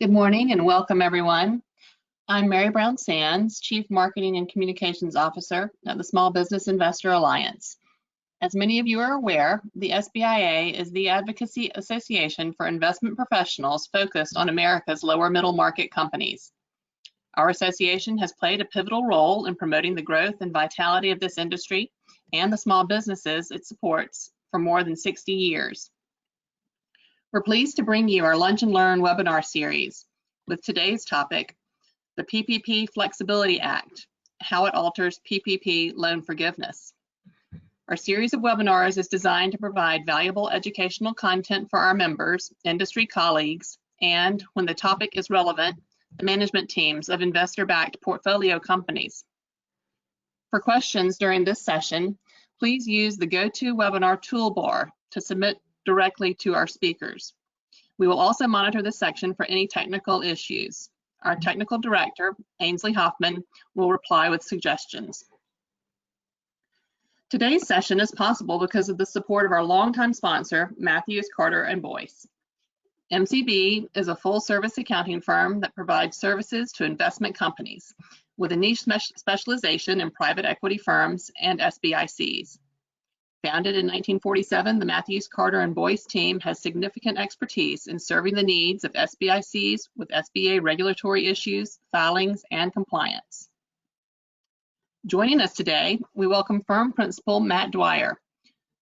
Good morning and welcome everyone. I'm Mary Brown Sands, Chief Marketing and Communications Officer at the Small Business Investor Alliance. As many of you are aware, the SBIA is the advocacy association for investment professionals focused on America's lower middle market companies. Our association has played a pivotal role in promoting the growth and vitality of this industry and the small businesses it supports for more than 60 years. We're pleased to bring you our Lunch and Learn webinar series with today's topic, the PPP Flexibility Act, how it alters PPP loan forgiveness. Our series of webinars is designed to provide valuable educational content for our members, industry colleagues, and when the topic is relevant, the management teams of investor-backed portfolio companies. For questions during this session, please use the GoToWebinar toolbar to submit directly to our speakers. We will also monitor this section for any technical issues. Our technical director, Ainsley Hoffman, will reply with suggestions. Today's session is possible because of the support of our longtime sponsor, Matthews, Carter & Boyce. MCB is a full-service accounting firm that provides services to investment companies with a niche specialization in private equity firms and SBICs. Founded in 1947, the Matthews, Carter & Boyce team has significant expertise in serving the needs of SBICs with SBA regulatory issues, filings, and compliance. Joining us today, we welcome firm principal Matt Dwyer,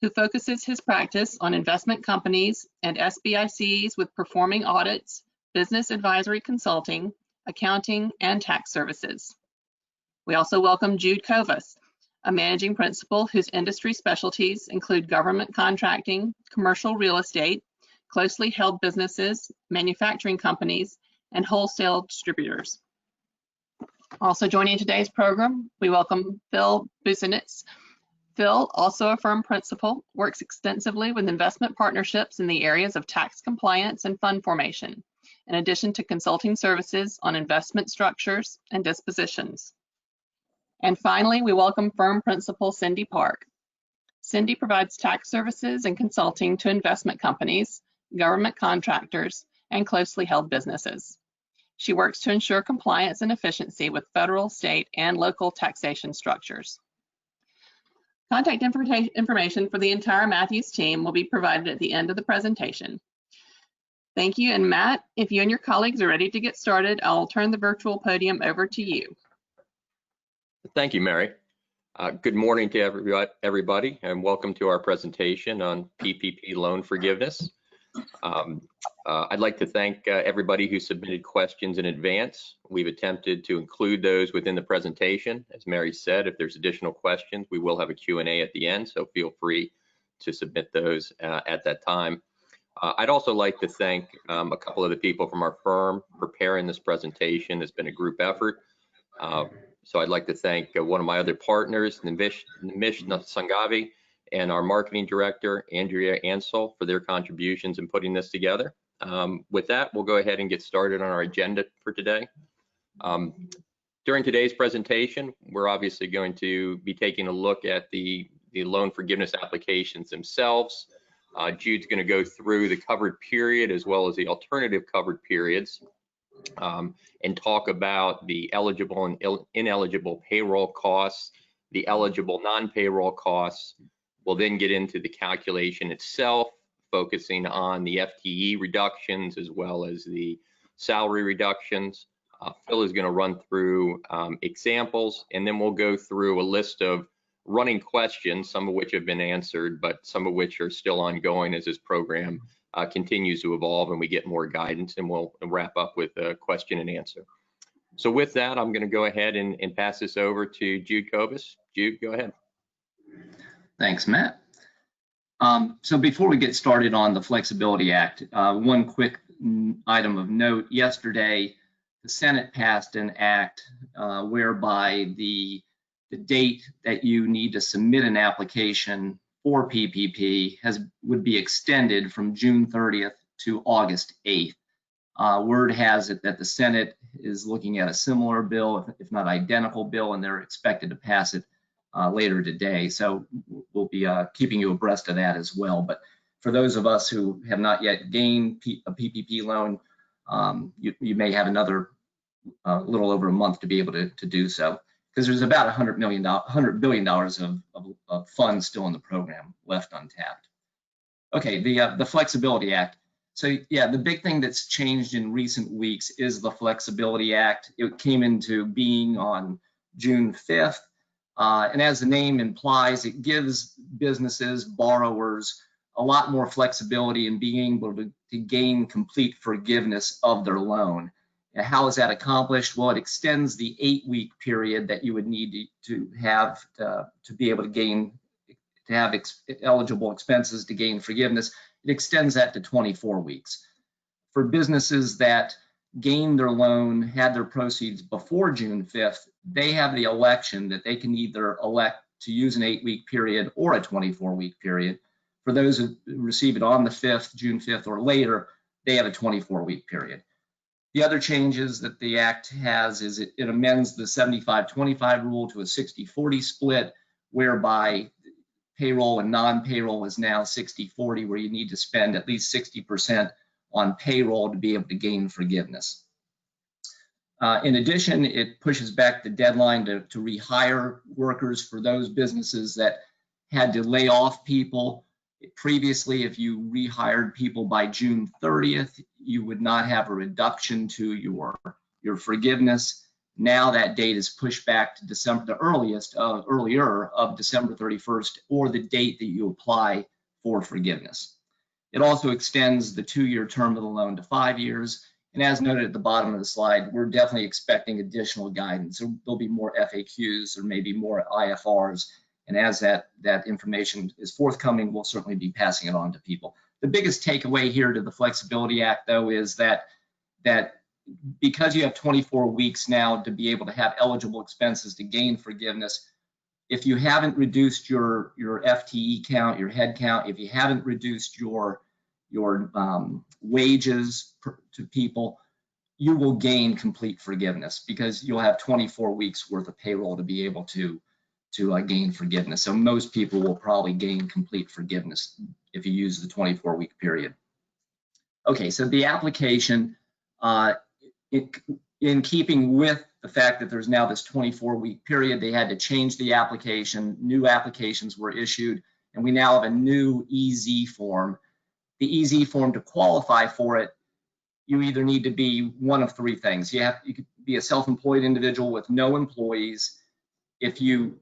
who focuses his practice on investment companies and SBICs with performing audits, business advisory consulting, accounting, and tax services. We also welcome Jude Kovas, a managing principal whose industry specialties include government contracting, commercial real estate, closely held businesses, manufacturing companies, and wholesale distributors. Also joining today's program, we welcome Phil Busenitz. Phil, also a firm principal, works extensively with investment partnerships in the areas of tax compliance and fund formation, in addition to consulting services on investment structures and dispositions. And finally, we welcome firm principal Cindy Park. Cindy provides tax services and consulting to investment companies, government contractors, and closely held businesses. She works to ensure compliance and efficiency with federal, state, and local taxation structures. Contact information for the entire Matthews team will be provided at the end of the presentation. Thank you, and Matt, if you and your colleagues are ready to get started, I'll turn the virtual podium over to you. Thank you, Mary. Good morning to everybody, and welcome to our presentation on PPP loan forgiveness. I'd like to thank everybody who submitted questions in advance. We've attempted to include those within the presentation. As Mary said, if there's additional questions, we will have a Q&A at the end, so feel free to submit those at that time. I'd also like to thank a couple of the people from our firm preparing this presentation. It's been a group effort. So I'd like to thank one of my other partners, Nimish Sanghavi, and our marketing director, Andrea Ansel, for their contributions in putting this together. With that, we'll go ahead and get started on our agenda for today. During today's presentation, we're obviously going to be taking a look at the loan forgiveness applications themselves. Jude's going to go through the covered period as well as the alternative covered periods. And talk about the eligible and ineligible payroll costs, the eligible non-payroll costs. We'll then get into the calculation itself, focusing on the FTE reductions as well as the salary reductions. Phil is going to run through examples, and then we'll go through a list of running questions, some of which have been answered, but some of which are still ongoing as this program continues to evolve and we get more guidance, and we'll wrap up with a question and answer. So with that, I'm going to go ahead and pass this over to Jude Kovas. Jude, go ahead. Thanks, Matt. So before we get started on the Flexibility Act, one quick item of note. Yesterday, the Senate passed an act whereby the date that you need to submit an application for PPP would be extended from June 30th to August 8th. Word has it that the Senate is looking at a similar bill, if not identical bill, and they're expected to pass it later today. So we'll be keeping you abreast of that as well. But for those of us who have not yet gained a PPP loan, you may have another little over a month to be able to do so, because there's about $100 billion of funds still in the program left untapped. Okay, the Flexibility Act. So yeah, the big thing that's changed in recent weeks is the Flexibility Act. It came into being on June 5th. And as the name implies, it gives businesses, borrowers, a lot more flexibility in being able to gain complete forgiveness of their loan. And how is that accomplished? Well, it extends the 8-week period that you would need to have to be able to have eligible expenses to gain forgiveness. It extends that to 24 weeks. For businesses that gained their loan, had their proceeds before June 5th, they have the election that they can either elect to use an 8-week period or a 24-week period. For those who receive it on the 5th, June 5th or later, they have a 24-week period. The other changes that the Act has is it amends the 75-25 rule to a 60-40 split, whereby payroll and non-payroll is now 60-40, where you need to spend at least 60% on payroll to be able to gain forgiveness. In addition, it pushes back the deadline to rehire workers for those businesses that had to lay off people. Previously, if you rehired people by June 30th, you would not have a reduction to your forgiveness. Now that date is pushed back to December, the earlier of December 31st, or the date that you apply for forgiveness. It also extends the 2-year term of the loan to 5 years. And as noted at the bottom of the slide, we're definitely expecting additional guidance. There'll be more FAQs or maybe more IFRs. And as that information is forthcoming, we'll certainly be passing it on to people. The biggest takeaway here to the Flexibility Act, though, is that because you have 24 weeks now to be able to have eligible expenses to gain forgiveness, if you haven't reduced your FTE count, your head count, if you haven't reduced your wages to people, you will gain complete forgiveness because you'll have 24 weeks worth of payroll to be able to gain forgiveness. So most people will probably gain complete forgiveness if you use the 24-week period. Okay, so the application, in keeping with the fact that there's now this 24-week period, they had to change the application. New applications were issued, and we now have a new EZ form. The EZ form, to qualify for it, you either need to be one of 3 things. You could be a self-employed individual with no employees.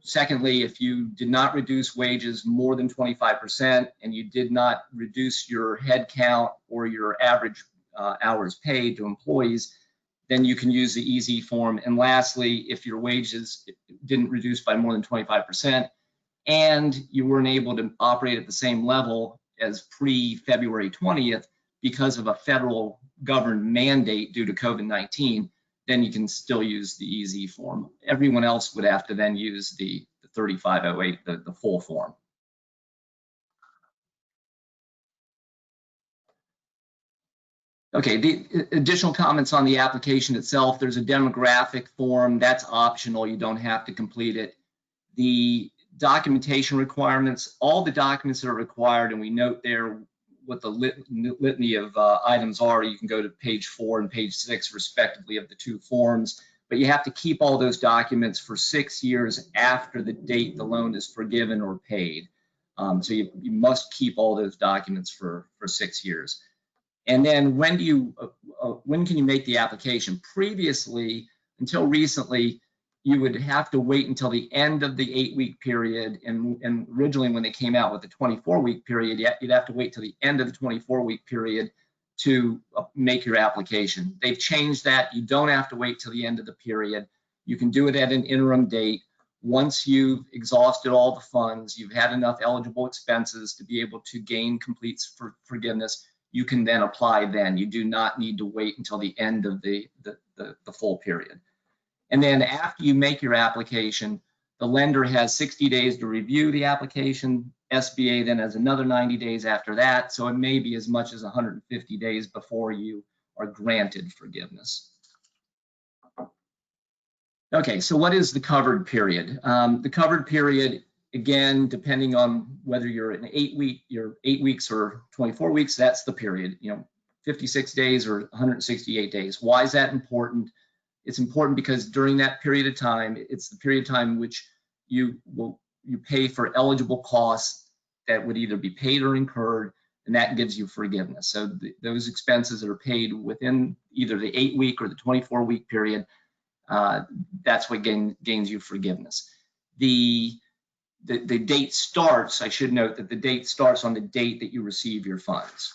Secondly, if you did not reduce wages more than 25% and you did not reduce your head count or your average hours paid to employees, then you can use the EZ form. And lastly, if your wages didn't reduce by more than 25% and you weren't able to operate at the same level as pre-February 20th because of a federal government mandate due to COVID-19, then you can still use the EZ form. Everyone else would have to then use the 3508, the full form. Okay, the additional comments on the application itself. There's a demographic form that's optional. You don't have to complete it. The documentation requirements, all the documents that are required, and we note there what the litany of items are. You can go to page 4 and page 6 respectively of the 2 forms, but you have to keep all those documents for 6 years after the date the loan is forgiven or paid. So you must keep all those documents for 6 years. And then when can you make the application? Previously, until recently, you would have to wait until the end of the 8-week period. And originally when they came out with the 24-week period, you'd have to wait till the end of the 24-week period to make your application. They've changed that. You don't have to wait till the end of the period. You can do it at an interim date. Once you've exhausted all the funds, you've had enough eligible expenses to be able to gain complete forgiveness, you can then apply then. You do not need to wait until the end of the full period. And then after you make your application, the lender has 60 days to review the application. SBA then has another 90 days after that. So it may be as much as 150 days before you are granted forgiveness. Okay, so what is the covered period? The covered period, again, depending on whether you're in 8 weeks or 24 weeks, that's the period. 56 days or 168 days. Why is that important? It's important because during that period of time, it's the period of time which you pay for eligible costs that would either be paid or incurred, and that gives you forgiveness. So those expenses that are paid within either the 8-week or the 24-week period, that's what gains you forgiveness. The date starts, I should note that the date starts on the date that you receive your funds.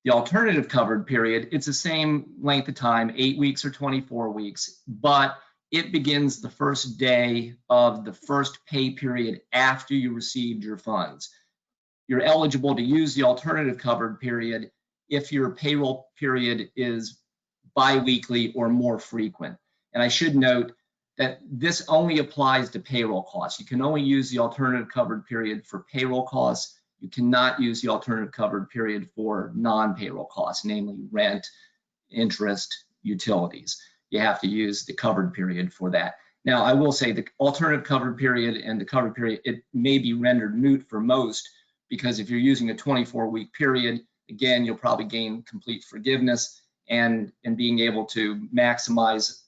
The alternative covered period, it's the same length of time, 8 weeks or 24 weeks, but it begins the first day of the first pay period after you received your funds. You're eligible to use the alternative covered period if your payroll period is biweekly or more frequent. And I should note that this only applies to payroll costs. You can only use the alternative covered period for payroll costs. You cannot use the alternative covered period for non-payroll costs, namely rent, interest, utilities. You have to use the covered period for that. Now, I will say the alternative covered period and the covered period, it may be rendered moot for most, because if you're using a 24-week period, again, you'll probably gain complete forgiveness, and being able to maximize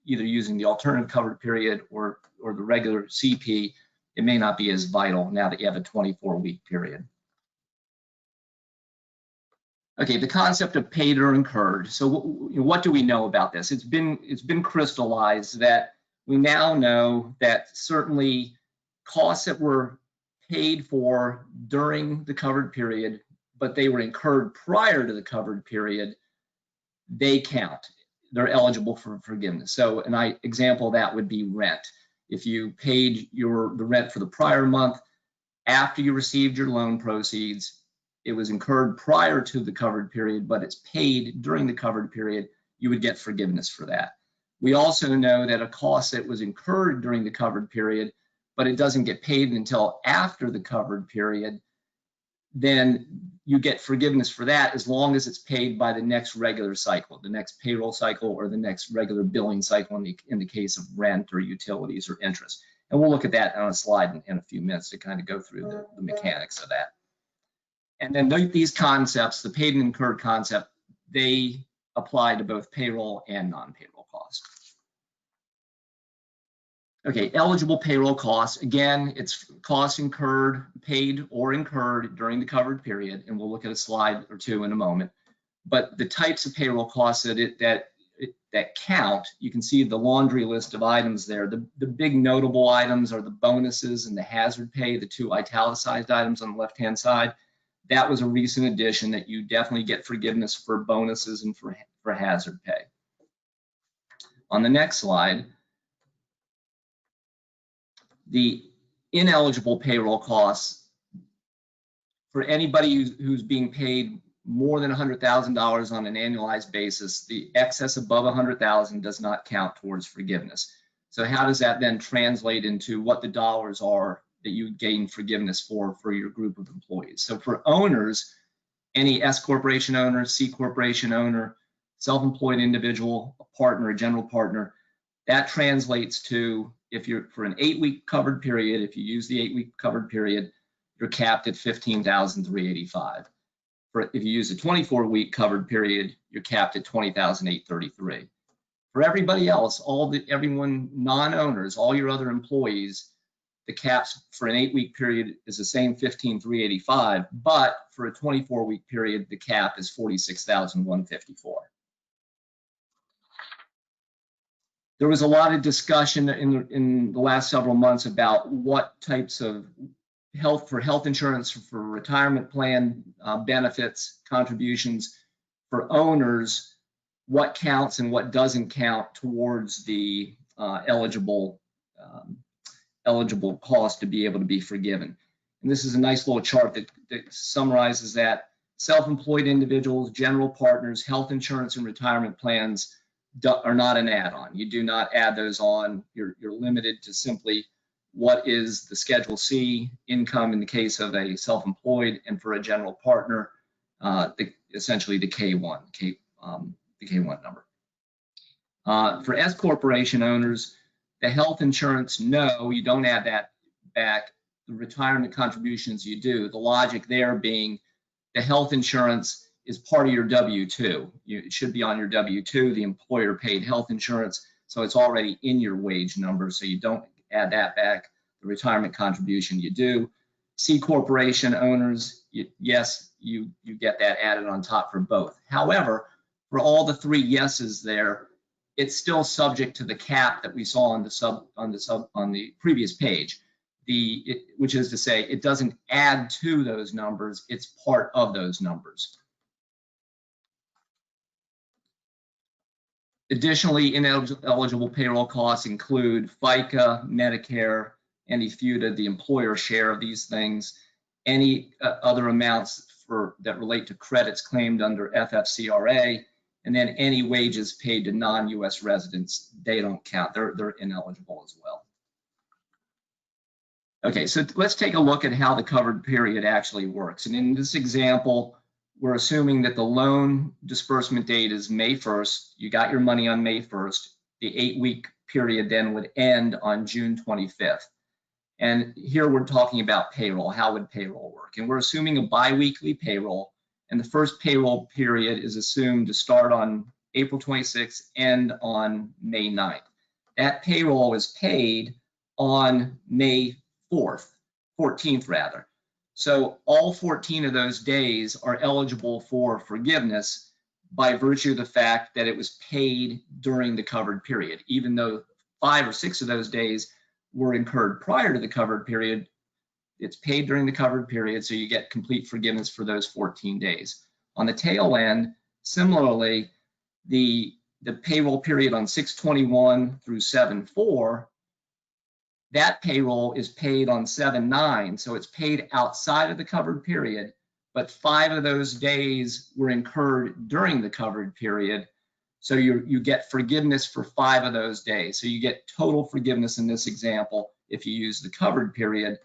either using the alternative covered period or the regular CP, it may not be as vital now that you have a 24-week period. Okay, the concept of paid or incurred. So what do we know about this? It's been crystallized that we now know that certainly costs that were paid for during the covered period, but they were incurred prior to the covered period, they count. They're eligible for forgiveness. So an example of that would be rent. If you paid the rent for the prior month after you received your loan proceeds, it was incurred prior to the covered period, but it's paid during the covered period, you would get forgiveness for that. We also know that a cost that was incurred during the covered period, but it doesn't get paid until after the covered period, then you get forgiveness for that as long as it's paid by the next regular cycle, the next payroll cycle, or the next regular billing cycle in the case of rent or utilities or interest. And we'll look at that on a slide in a few minutes to kind of go through the mechanics of that. And then these concepts, the paid and incurred concept, they apply to both payroll and non-payroll costs. Okay, eligible payroll costs. Again, it's costs incurred, paid or incurred during the covered period, and we'll look at a slide or two in a moment. But the types of payroll costs that count, you can see the laundry list of items there. The big notable items are the bonuses and the hazard pay, the two italicized items on the left-hand side. That was a recent addition that you definitely get forgiveness for bonuses and for hazard pay. On the next slide, the ineligible payroll costs for anybody who's being paid more than $100,000 on an annualized basis, the excess above $100,000 does not count towards forgiveness. So how does that then translate into what the dollars are that you gain forgiveness for your group of employees? So for owners, any S corporation owner, C corporation owner, self-employed individual, a partner, a general partner, that translates to, if you're for an 8-week covered period, if you use the 8-week covered period, you're capped at $15,385. If you use a 24-week covered period, you're capped at $20,833. For everybody else, everyone non-owners, all your other employees, the caps for an 8-week period is the same $15,385, but for a 24-week period, the cap is $46,154. There was a lot of discussion in the last several months about what types of health insurance, for retirement plan benefits, contributions for owners, what counts and what doesn't count towards the eligible cost to be able to be forgiven. And this is a nice little chart that summarizes that. Self-employed individuals, general partners, health insurance and retirement plans are not an add-on. You do not add those on. You're limited to simply what is the Schedule C income in the case of a self-employed, and for a general partner, essentially the K1, the K1 number. For S corporation owners, the health insurance, no, you don't add that back. The retirement contributions, you do. The logic there being the health insurance is part of your W-2. It should be on your W-2, the employer paid health insurance, so it's already in your wage number, so you don't add that back. The retirement contribution you do. C corporation owners, yes, you get that added on top for both. However, for all the three yeses there, it's still subject to the cap that we saw on the previous page. Which is to say, it doesn't add to those numbers, it's part of those numbers. Additionally, ineligible payroll costs include FICA, Medicare, any FUTA, the employer share of these things, any other amounts that relate to credits claimed under FFCRA, and then any wages paid to non-US residents, they don't count, they're ineligible as well. Okay, so let's take a look at how the covered period actually works. And in this example, we're assuming that the loan disbursement date is May 1st. You got your money on May 1st. The 8-week period then would end on June 25th. And here we're talking about payroll. How would payroll work? And we're assuming a biweekly payroll. And the first payroll period is assumed to start on April 26th, end on May 9th. That payroll is paid on May 14th rather. So all 14 of those days are eligible for forgiveness by virtue of the fact that it was paid during the covered period. Even though 5 or 6 of those days were incurred prior to the covered period, it's paid during the covered period, so you get complete forgiveness for those 14 days. On the tail end, similarly, the payroll period on 6/21 through 7/4, that payroll is paid on 7/9, so it's paid outside of the covered period, but 5 of those days were incurred during the covered period, so you get forgiveness for 5 of those days. So you get total forgiveness in this example if you use the covered period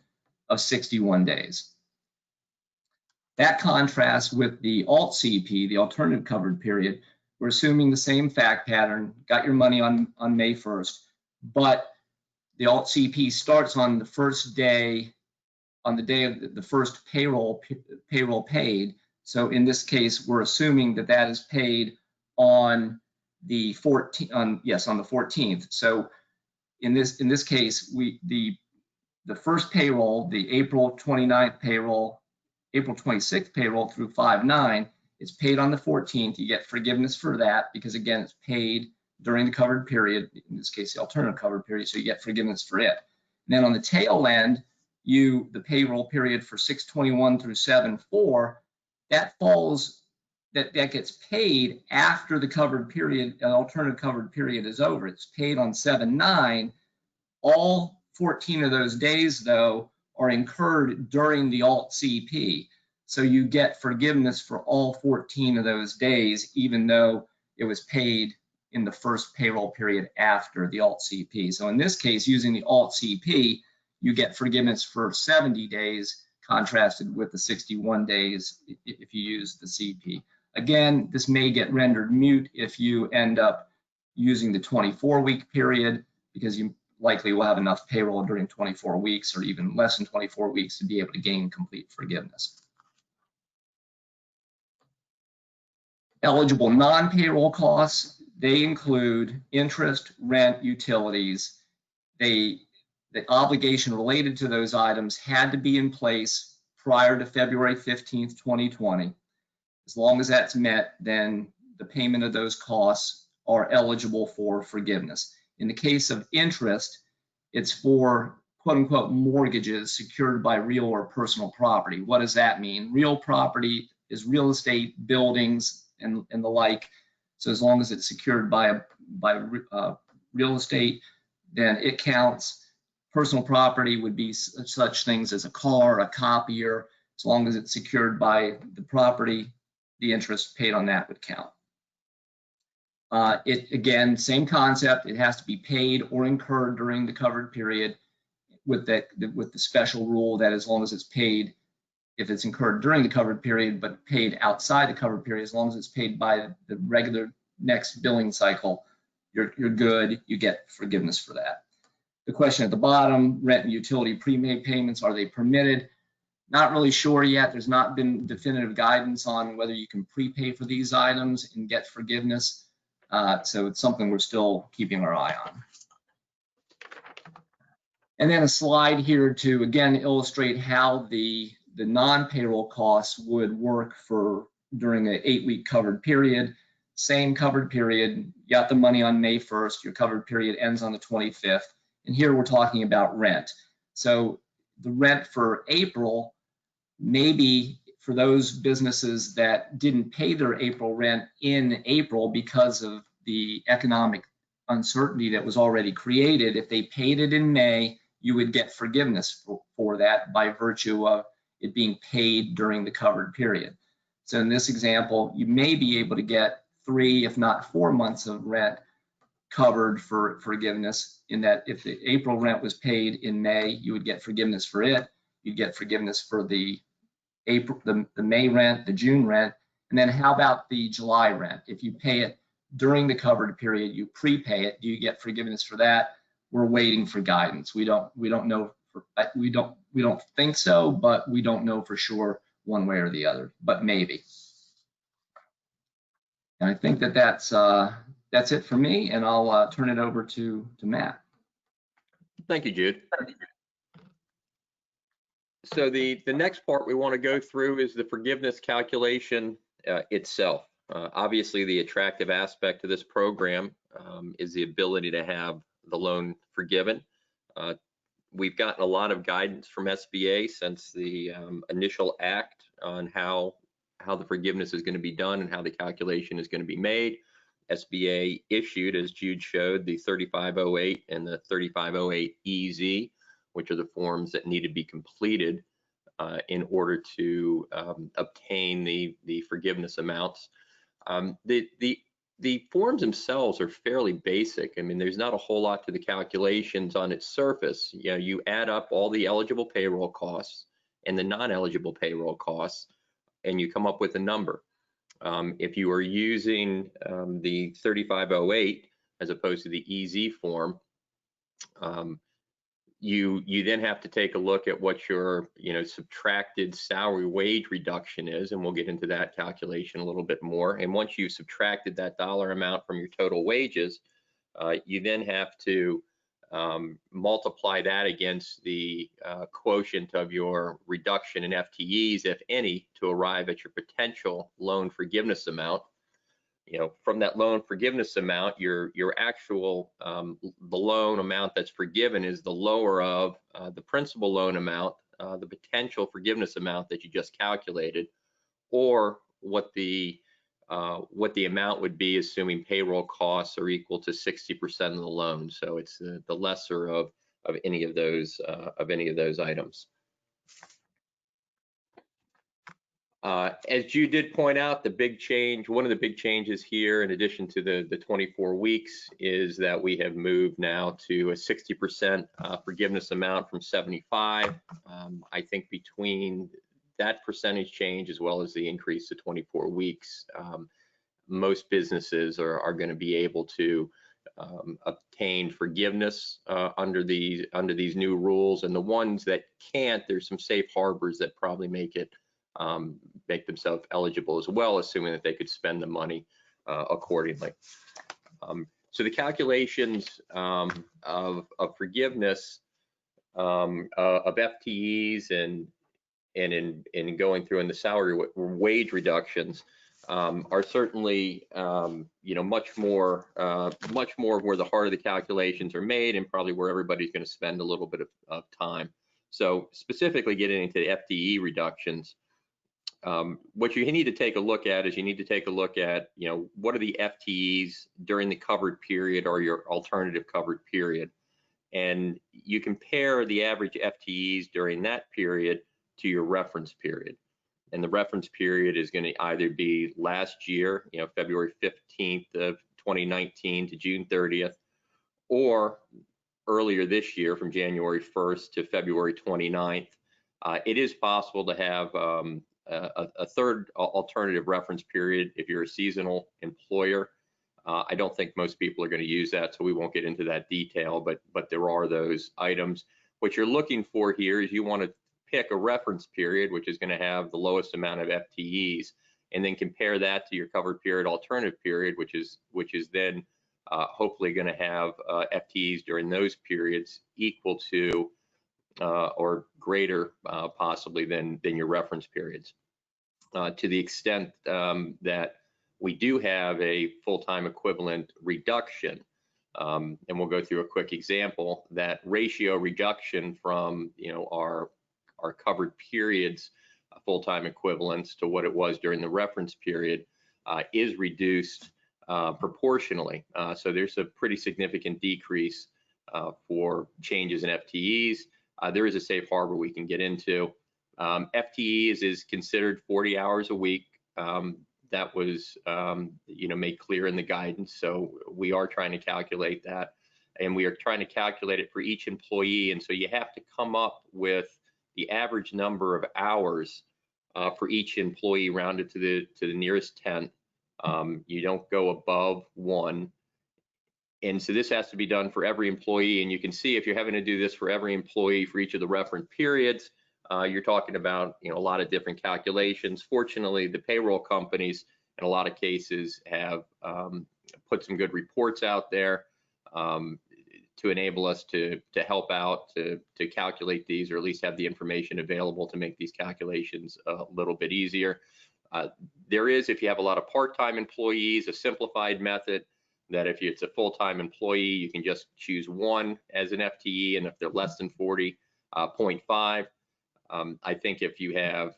of 61 days. That contrasts with the alt-CP, the alternative covered period. We're assuming the same fact pattern, got your money on May 1st, but the alt-CP starts on the first day, on the day of the first payroll paid. So in this case, we're assuming that that is paid on the 14th. On the 14th. So in this case, the first payroll, the April 29th payroll, April 26th payroll through 5/9, it's paid on the 14th. You get forgiveness for that because again, it's paid during the covered period, in this case, the alternative covered period, so you get forgiveness for it. And then on the tail end, the payroll period for 6/21 through 7/4, that gets paid after the covered period, an alternative covered period is over. It's paid on 7/9. All 14 of those days, though, are incurred during the alt-CP. So you get forgiveness for all 14 of those days, even though it was paid in the first payroll period after the alt-CP. So in this case, using the alt-CP, you get forgiveness for 70 days, contrasted with the 61 days if you use the CP. Again, this may get rendered moot if you end up using the 24-week period, because you likely will have enough payroll during 24 weeks or even less than 24 weeks to be able to gain complete forgiveness. Eligible non-payroll costs, they include interest, rent, utilities. The obligation related to those items had to be in place prior to February 15th, 2020. As long as that's met, then the payment of those costs are eligible for forgiveness. In the case of interest, it's for quote unquote mortgages secured by real or personal property. What does that mean? Real property is real estate, buildings, and the like. So as long as it's secured by real estate, then it counts. Personal property would be such things as a car, a copier. As long as it's secured by the property, the interest paid on that would count. Again, same concept. It has to be paid or incurred during the covered period, with the special rule that as long as it's paid, if it's incurred during the covered period but paid outside the covered period, as long as it's paid by the regular next billing cycle, you're good. You get forgiveness for that. The question at the bottom: rent and utility prepaid payments, are they permitted? Not really sure yet. There's not been definitive guidance on whether you can prepay for these items and get forgiveness. So it's something we're still keeping our eye on. And then a slide here to again illustrate how the non-payroll costs would work for during an 8-week covered period. Same covered period, you got the money on May 1st, your covered period ends on the 25th. And here we're talking about rent. So the rent for April, maybe for those businesses that didn't pay their April rent in April because of the economic uncertainty that was already created, if they paid it in May, you would get forgiveness for that by virtue of it being paid during the covered period. So in this example, you may be able to get 3, if not 4 months of rent covered for forgiveness, in that if the April rent was paid in May, you would get forgiveness for it. You'd get forgiveness for the May rent, the June rent, and then how about the July rent? If you pay it during the covered period, you prepay it, do you get forgiveness for that? We're waiting for guidance. We don't know. We don't think so, but we don't know for sure one way or the other, but maybe. And I think that's it for me, and I'll turn it over to Matt. Thank you, Jude. So the next part we want to go through is the forgiveness calculation itself. Obviously, the attractive aspect of this program is the ability to have the loan forgiven. We've gotten a lot of guidance from SBA since the initial act on how the forgiveness is going to be done and how the calculation is going to be made. SBA issued, as Jude showed, the 3508 and the 3508EZ, which are the forms that need to be completed in order to obtain the forgiveness amounts. The forms themselves are fairly basic. I mean, there's not a whole lot to the calculations on its surface. You know, you add up all the eligible payroll costs and the non-eligible payroll costs, and you come up with a number. If you are using the 3508 as opposed to the EZ form, you then have to take a look at what your subtracted salary wage reduction is, and we'll get into that calculation a little bit more. And once you've subtracted that dollar amount from your total wages, you then have to multiply that against the quotient of your reduction in FTEs, if any, to arrive at your potential loan forgiveness amount. From that loan forgiveness amount, your actual the loan amount that's forgiven is the lower of the principal loan amount, the potential forgiveness amount that you just calculated, or what the amount would be, assuming payroll costs are equal to 60% of the loan. So it's the lesser of any of those items. As Jude did point out, one of the big changes here, in addition to the 24 weeks, is that we have moved now to a 60% forgiveness amount from 75. I think between that percentage change as well as the increase to 24 weeks, most businesses are going to be able to obtain forgiveness under these new rules, and the ones that can't, there's some safe harbors that probably make themselves eligible as well, assuming that they could spend the money accordingly. So the calculations of forgiveness of FTEs and in going through in the salary wage reductions are certainly much more where the heart of the calculations are made, and probably where everybody's going to spend a little bit of time. So specifically getting into the FTE reductions, what you need to take a look at is what are the FTEs during the covered period or your alternative covered period, and you compare the average FTEs during that period to your reference period. And the reference period is going to either be last year, February 15th of 2019 to June 30th, or earlier this year from January 1st to February 29th. It is possible to have a third alternative reference period if you're a seasonal employer. I don't think most people are going to use that, so we won't get into that detail, but there are those items. What you're looking for here is you want to pick a reference period, which is going to have the lowest amount of FTEs, and then compare that to your covered period alternative period, which is then hopefully going to have FTEs during those periods equal to or greater possibly than your reference periods. To the extent that we do have a full-time equivalent reduction, and we'll go through a quick example, that ratio reduction from our covered periods full-time equivalents to what it was during the reference period is reduced proportionally. So there's a pretty significant decrease for changes in FTEs. There is a safe harbor we can get into. FTEs is considered 40 hours a week. That was made clear in the guidance. So we are trying to calculate that, and we are trying to calculate it for each employee. And so you have to come up with the average number of hours for each employee rounded to the nearest tenth. You don't go above 1. And so this has to be done for every employee. And you can see if you're having to do this for every employee for each of the reference periods, you're talking about a lot of different calculations. Fortunately, the payroll companies in a lot of cases have put some good reports out there to enable us to help out to calculate these, or at least have the information available to make these calculations a little bit easier. There is, if you have a lot of part-time employees, a simplified method that if it's a full-time employee, you can just choose 1 as an FTE, and if they're less than 40, 0.5. I think if you have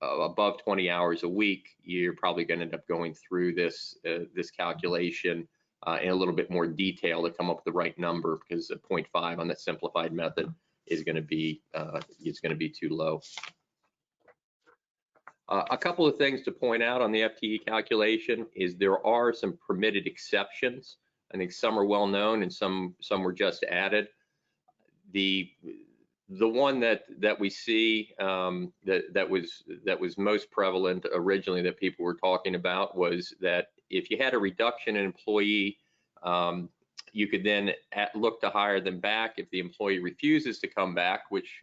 above 20 hours a week, you're probably going to end up going through this calculation in a little bit more detail to come up with the right number, because a 0.5 on that simplified method is going to be too low. A couple of things to point out on the FTE calculation is there are some permitted exceptions. I think some are well known and some were just added. The one that we see that was most prevalent originally that people were talking about was that if you had a reduction in employee, you could then look to hire them back if the employee refuses to come back, which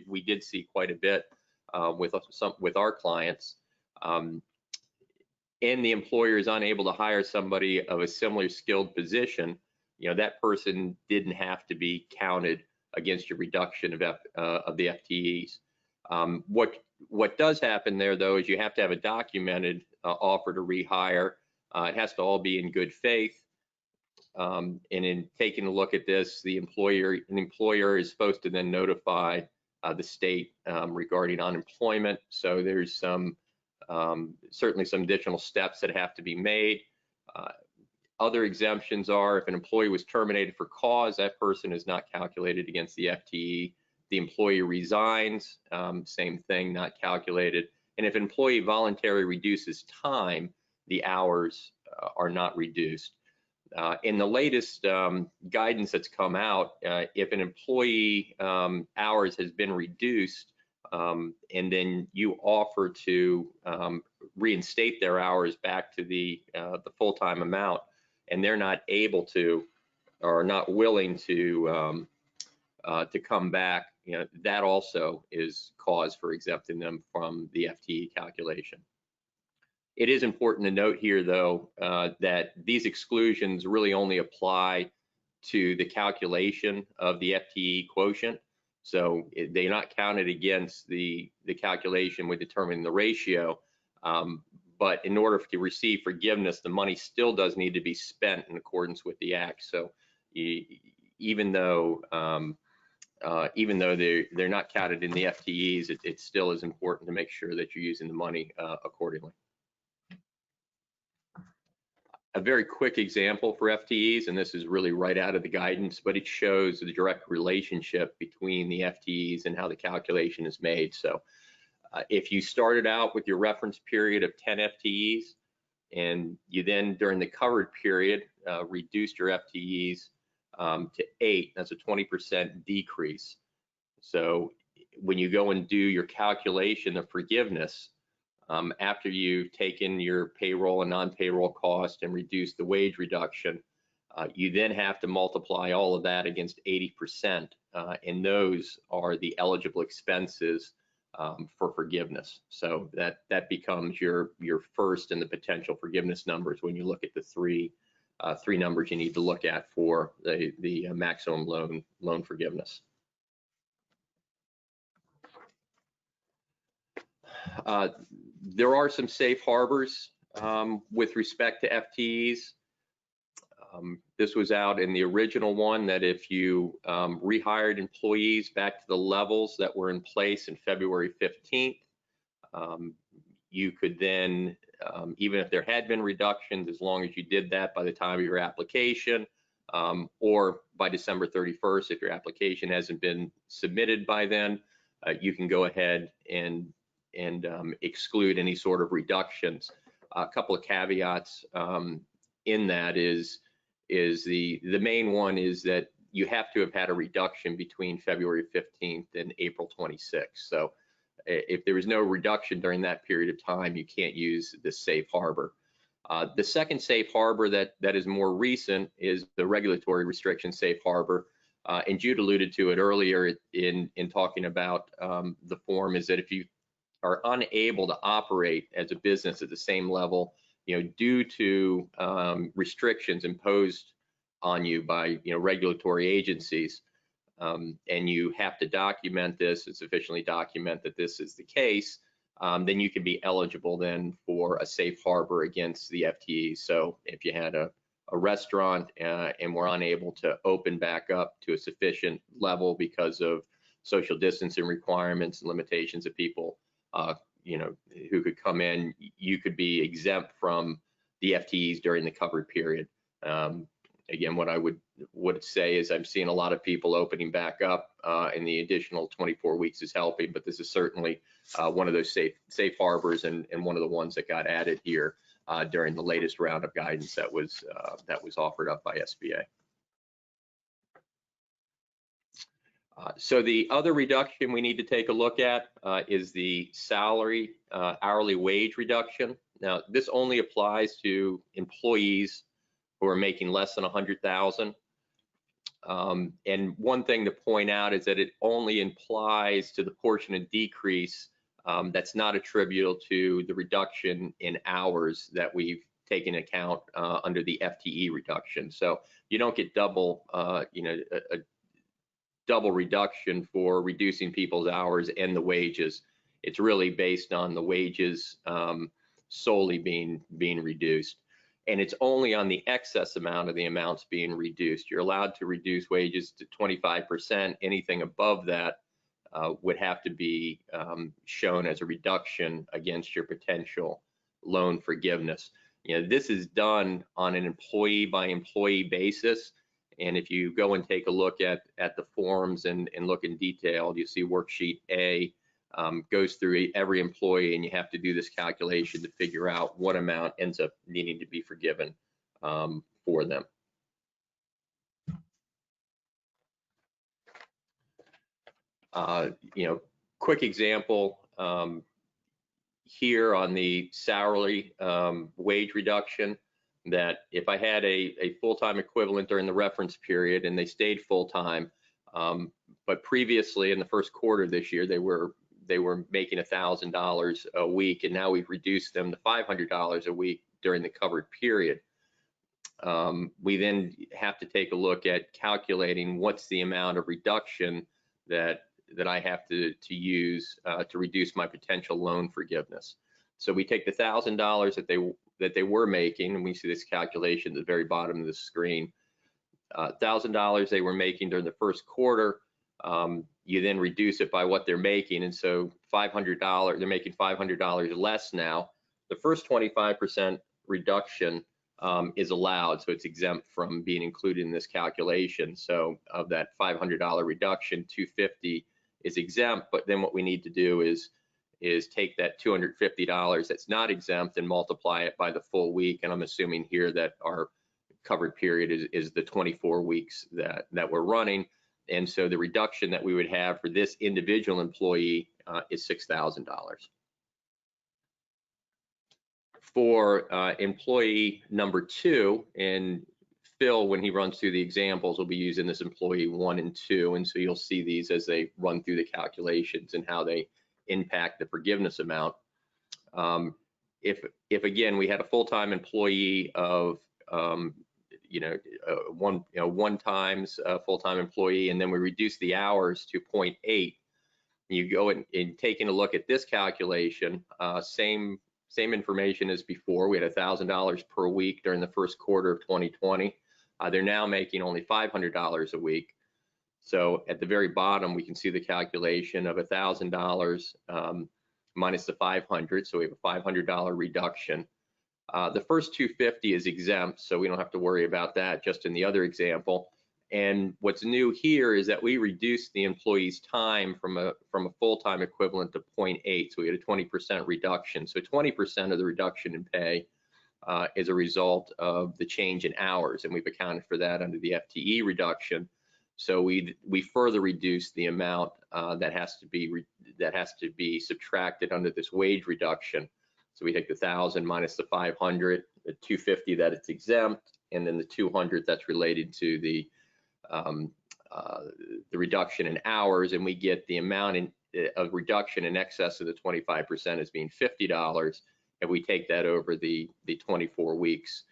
we did see quite a bit with our clients. And the employer is unable to hire somebody of a similar skilled position, that person didn't have to be counted against your reduction of the FTEs. What does happen there, though, is you have to have a documented offer to rehire. It has to all be in good faith. And in taking a look at this, an employer is supposed to then notify the state regarding unemployment. So there's certainly some additional steps that have to be made. Other exemptions are if an employee was terminated for cause, that person is not calculated against the FTE. The employee resigns, same thing, not calculated. And if an employee voluntarily reduces time, the hours are not reduced. In the latest guidance that's come out, if an employee hours has been reduced and then you offer to reinstate their hours back to the full-time amount, and they're not able to or not willing to come back, that also is cause for exempting them from the FTE calculation. It is important to note here, though, that these exclusions really only apply to the calculation of the FTE quotient. So they're not counted against the calculation with determining the ratio. But in order to receive forgiveness, the money still does need to be spent in accordance with the Act. So even though they're not counted in the FTEs, it still is important to make sure that you're using the money accordingly. A very quick example for FTEs, and this is really right out of the guidance, but it shows the direct relationship between the FTEs and how the calculation is made. So if you started out with your reference period of 10 FTEs, and you then during the covered period reduced your FTEs to 8, that's a 20% decrease. So when you go and do your calculation of forgiveness, after you've taken your payroll and non-payroll cost and reduced the wage reduction, you then have to multiply all of that against 80% and those are the eligible expenses for forgiveness. So that becomes your first and the potential forgiveness numbers when you look at the three numbers you need to look at for the maximum loan forgiveness. There are some safe harbors with respect to FTEs. This was out in the original one that if you rehired employees back to the levels that were in place in February 15th, you could then, even if there had been reductions, as long as you did that by the time of your application, or by December 31st, if your application hasn't been submitted by then, you can go ahead and exclude any sort of reductions. A couple of caveats in that is the main one is that you have to have had a reduction between February 15th and April 26th. So if there was no reduction during that period of time, you can't use the safe harbor. The second safe harbor that is more recent is the regulatory restriction safe harbor. And Jude alluded to it earlier in talking about the form, is that if you are unable to operate as a business at the same level, due to restrictions imposed on you by regulatory agencies, and you have to document this and sufficiently document that this is the case, then you can be eligible then for a safe harbor against the FTE. So if you had a restaurant and were unable to open back up to a sufficient level because of social distancing requirements and limitations of people who could come in, you could be exempt from the FTEs during the covered period. Again, what I would say is I'm seeing a lot of people opening back up, and the additional 24 weeks is helping, but this is certainly one of those safe harbors and one of the ones that got added here during the latest round of guidance that was offered up by SBA. So the other reduction we need to take a look at is the salary hourly wage reduction. Now, this only applies to employees who are making less than 100,000. And one thing to point out is that it only applies to the portion of decrease that's not attributable to the reduction in hours that we've taken account under the FTE reduction. So you don't get double, a double reduction for reducing people's hours and the wages. It's really based on the wages solely being reduced. And it's only on the excess amount of the amounts being reduced. You're allowed to reduce wages to 25%. Anything above that would have to be shown as a reduction against your potential loan forgiveness. This is done on an employee by employee basis. And if you go and take a look at the forms and look in detail, you see worksheet A goes through every employee, and you have to do this calculation to figure out what amount ends up needing to be forgiven for them. Quick example here on the salary wage reduction, that if I had a full-time equivalent during the reference period and they stayed full-time, but previously in the first quarter of this year they were making $1,000 a week, and now we've reduced them to $500 a week during the covered period. We then have to take a look at calculating what's the amount of reduction that I have to use to reduce my potential loan forgiveness. So we take the $1,000 that they were making, and we see this calculation at the very bottom of the screen. $1,000 they were making during the first quarter. You then reduce it by what they're making, and so $500, they're making $500 less now. The first 25% reduction is allowed, so it's exempt from being included in this calculation. So of that $500 reduction, $250 is exempt, but then what we need to do is take that $250 that's not exempt and multiply it by the full week, and I'm assuming here that our covered period is the 24 weeks that we're running. And so the reduction that we would have for this individual employee is $6,000. For employee number 2 in Phil, when he runs through the examples, will be using this employee 1 and 2, and so you'll see these as they run through the calculations and how they impact the forgiveness amount. If again we had a full-time employee of one times a full-time employee, and then we reduce the hours to 0.8, you go in taking a look at this calculation, same information as before. We had $1,000 per week during the first quarter of 2020. They're now making only $500 a week. So at the very bottom, we can see the calculation of $1,000 minus the 500. So we have a $500 reduction. The first 250 is exempt, so we don't have to worry about that, just in the other example. And what's new here is that we reduced the employee's time from a full-time equivalent to 0.8, so we had a 20% reduction. So 20% of the reduction in pay is a result of the change in hours, and we've accounted for that under the FTE reduction. So we further reduced the amount that has to be subtracted under this wage reduction. So we take the 1,000 minus the 500, the 250 that it's exempt, and then the 200 that's related to the reduction in hours, and we get the amount of reduction in excess of the 25% as being $50. If we take that over the 24 weeks,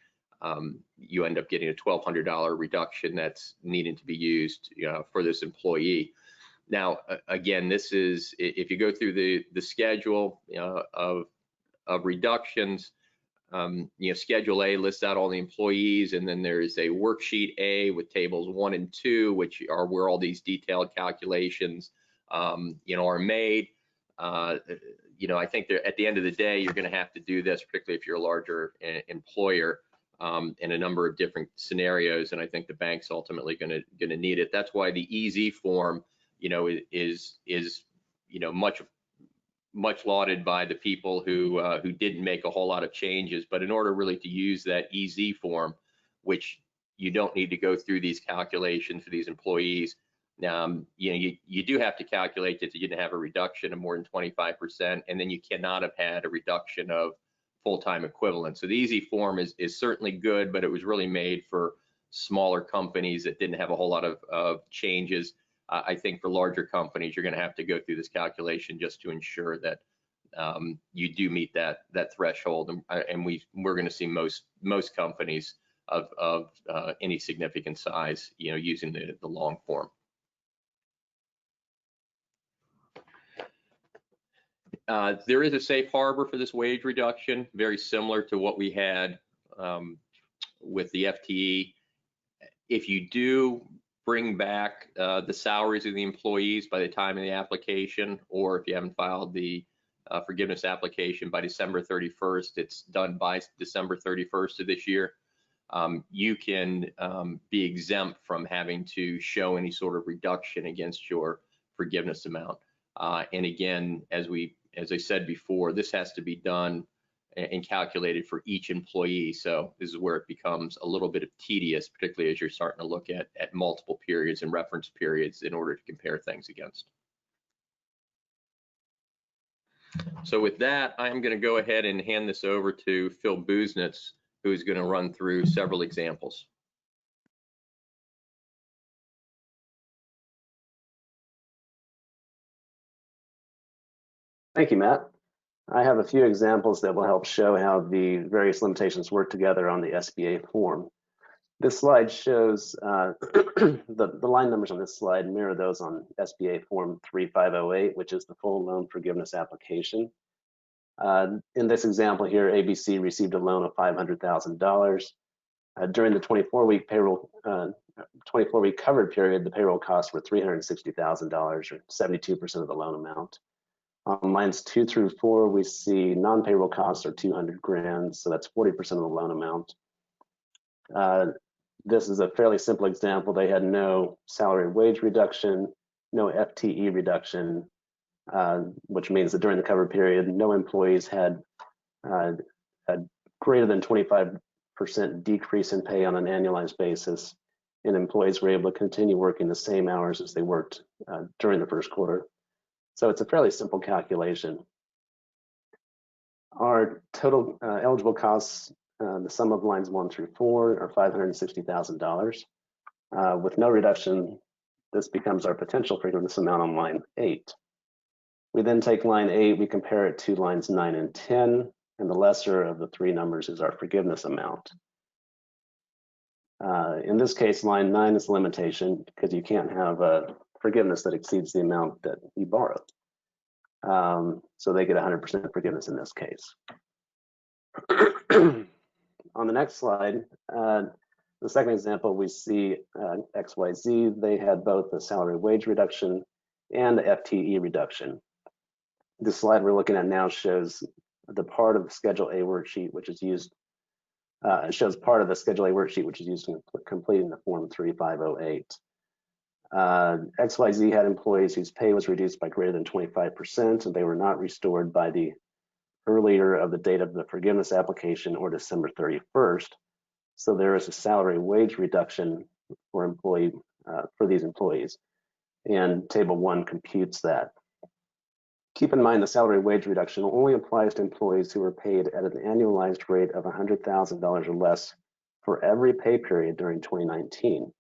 you end up getting a $1,200 reduction that's needing to be used for this employee. Now, again, this is, if you go through the schedule of reductions, Schedule A lists out all the employees, and then there's a worksheet A with tables 1 and 2, which are where all these detailed calculations, are made. I think at the end of the day, you're going to have to do this, particularly if you're a larger employer, in a number of different scenarios, and I think the bank's ultimately going to need it. That's why the EZ form, is much lauded by the people who didn't make a whole lot of changes. But in order really to use that EZ form, which you don't need to go through these calculations for these employees, you do have to calculate that you didn't have a reduction of more than 25%, and then you cannot have had a reduction of full-time equivalent. So the EZ form is certainly good, but it was really made for smaller companies that didn't have a whole lot of changes. I think for larger companies, you're going to have to go through this calculation just to ensure that you do meet that threshold, and we're going to see most companies of any significant size, using the long form. There is a safe harbor for this wage reduction, very similar to what we had with the FTE. If you do bring back the salaries of the employees by the time of the application, or if you haven't filed the forgiveness application by December 31st, it's done by December 31st of this year, you can be exempt from having to show any sort of reduction against your forgiveness amount. And again, as I said before, this has to be done and calculated for each employee. So this is where it becomes a little bit of tedious, particularly as you're starting to look at multiple periods and reference periods in order to compare things against. So with that, I'm going to go ahead and hand this over to Phil Busenitz, who's going to run through several examples. Thank you, Matt. I have a few examples that will help show how the various limitations work together on the SBA form. This slide shows the line numbers on this slide mirror those on SBA form 3508, which is the full loan forgiveness application. In this example here, ABC received a loan of $500,000. During the 24-week covered period, the payroll costs were $360,000, or 72% of the loan amount. On lines 2 through 4, we see non-payroll costs are $200,000, so that's 40% of the loan amount. This is a fairly simple example. They had no salary wage reduction, no FTE reduction, which means that during the covered period, no employees had a greater than 25% decrease in pay on an annualized basis, and employees were able to continue working the same hours as they worked during the first quarter. So it's a fairly simple calculation. Our total eligible costs the sum of lines 1 through 4 are $560,000. With no reduction, this becomes our potential forgiveness amount on line 8. We then take line 8, we compare it to lines 9 and 10, and the lesser of the three numbers is our forgiveness amount. In this case, line 9 is the limitation because you can't have a forgiveness that exceeds the amount that you borrowed. So they get 100% forgiveness in this case. On the next slide, the second example, we see XYZ. They had both a salary wage reduction and the FTE reduction. This slide we're looking at now shows the part of the Schedule A worksheet, which is used, shows part of the Schedule A worksheet, which is used in completing the Form 3508. XYZ had employees whose pay was reduced by greater than 25%, and they were not restored by the earlier of the date of the forgiveness application or December 31st. So there is a salary wage reduction for these employees, and Table 1 computes that. Keep in mind the salary wage reduction only applies to employees who are paid at an annualized rate of $100,000 or less for every pay period during 2019.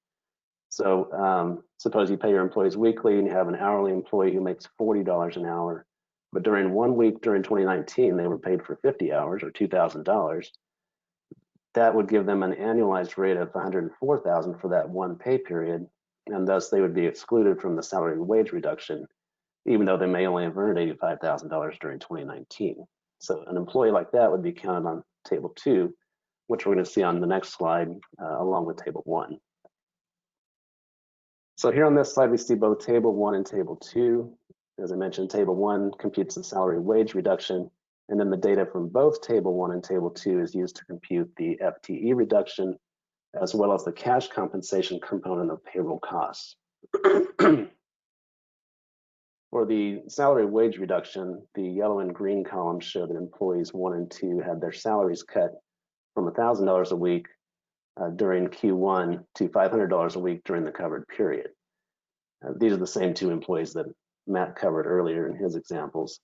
So suppose you pay your employees weekly and you have an hourly employee who makes $40 an hour, but during 1 week during 2019, they were paid for 50 hours or $2,000. That would give them an annualized rate of $104,000 for that one pay period, and thus they would be excluded from the salary and wage reduction, even though they may only have earned $85,000 during 2019. So an employee like that would be counted on Table 2, which we're going to see on the next slide, along with Table 1. So here on this slide, we see both Table 1 and Table 2. As I mentioned, Table 1 computes the salary wage reduction, and then the data from both Table 1 and Table 2 is used to compute the FTE reduction, as well as the cash compensation component of payroll costs. For the salary wage reduction, the yellow and green columns show that employees 1 and 2 had their salaries cut from $1,000 a week during Q1 to $500 a week during the covered period. These are the same two employees that Matt covered earlier in his examples.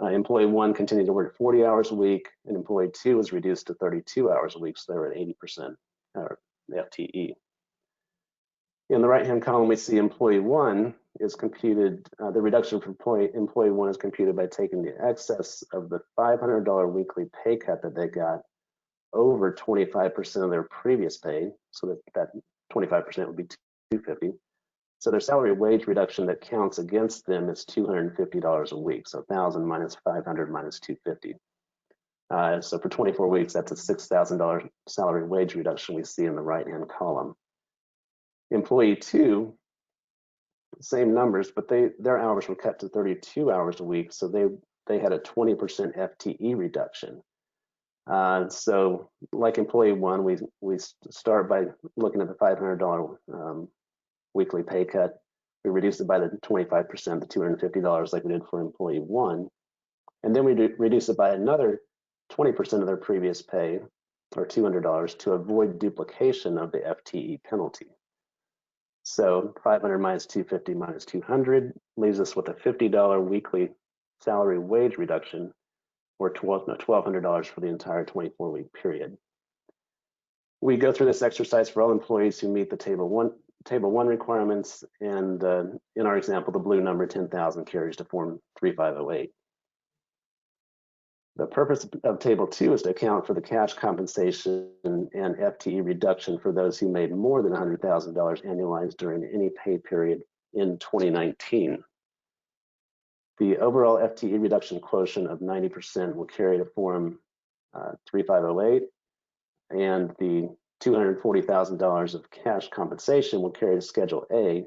Employee 1 continued to work 40 hours a week, and employee 2 was reduced to 32 hours a week, so they were at 80% FTE. In the right-hand column, we see employee 1 is computed, the reduction for employee 1 is computed by taking the excess of the $500 weekly pay cut that they got over 25% of their previous pay, so that 25% would be $250. So their salary wage reduction that counts against them is $250 a week, so 1,000 minus 500 minus 250. So for 24 weeks, that's a $6,000 salary wage reduction we see in the right-hand column. Employee 2, same numbers, but their hours were cut to 32 hours a week, so they had a 20% FTE reduction. So like employee 1, we start by looking at the $500 weekly pay cut. We reduce it by the 25%, the $250 like we did for employee 1, and then we reduce it by another 20% of their previous pay, or $200, to avoid duplication of the FTE penalty. So 500 minus 250 minus 200 leaves us with a $50 weekly salary wage reduction, or $1,200 for the entire 24-week period. We go through this exercise for all employees who meet the Table 1 requirements, and in our example, the blue number 10,000 carries to Form 3508. The purpose of Table 2 is to account for the cash compensation and FTE reduction for those who made more than $100,000 annualized during any pay period in 2019. The overall FTE reduction quotient of 90% will carry to Form 3508, and the $240,000 of cash compensation will carry to Schedule A,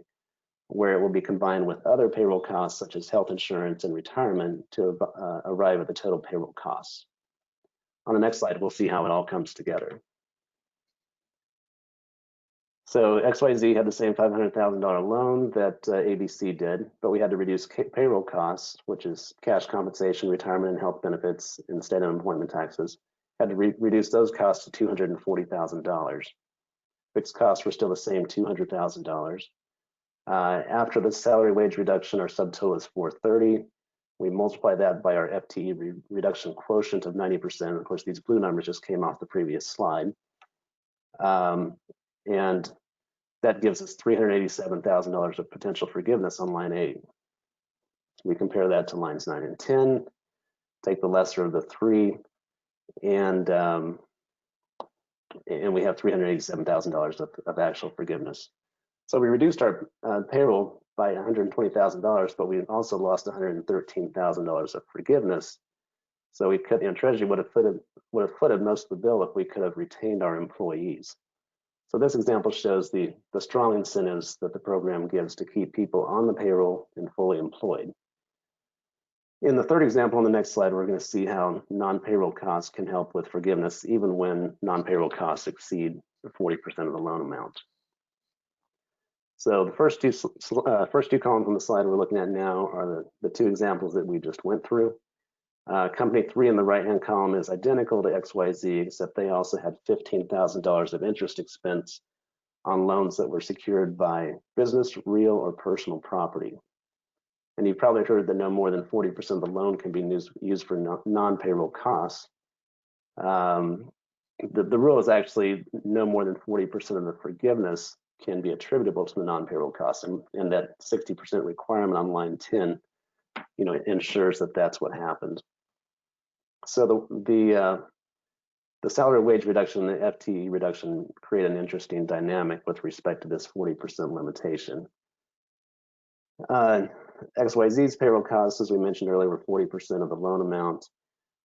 where it will be combined with other payroll costs such as health insurance and retirement to arrive at the total payroll costs. On the next slide, we'll see how it all comes together. So XYZ had the same $500,000 loan that ABC did, but we had to reduce payroll costs, which is cash compensation, retirement and health benefits, and state unemployment taxes. Had to reduce those costs to $240,000. Fixed costs were still the same, $200,000. After the salary wage reduction, our subtotal is $430. We multiply that by our FTE reduction quotient of 90%. Of course, these blue numbers just came off the previous slide. And that gives us $387,000 of potential forgiveness on line 8. We compare that to lines 9 and 10, take the lesser of the 3, and we have $387,000 of actual forgiveness. So we reduced our payroll by $120,000, but we also lost $113,000 of forgiveness. So we could, Treasury would have footed most of the bill if we could have retained our employees. So this example shows the strong incentives that the program gives to keep people on the payroll and fully employed. In the third example on the next slide, we're going to see how non-payroll costs can help with forgiveness even when non-payroll costs exceed 40% of the loan amount. So the first two columns on the slide we're looking at now are the two examples that we just went through. Company 3 in the right-hand column is identical to XYZ, except they also had $15,000 of interest expense on loans that were secured by business, real, or personal property. And you've probably heard that no more than 40% of the loan can be used for non-payroll costs. The rule is actually no more than 40% of the forgiveness can be attributable to the non-payroll costs, and that 60% requirement on line 10, ensures that that's what happened. So the salary wage reduction and the FTE reduction create an interesting dynamic with respect to this 40% limitation. XYZ's payroll costs, as we mentioned earlier, were 40% of the loan amount.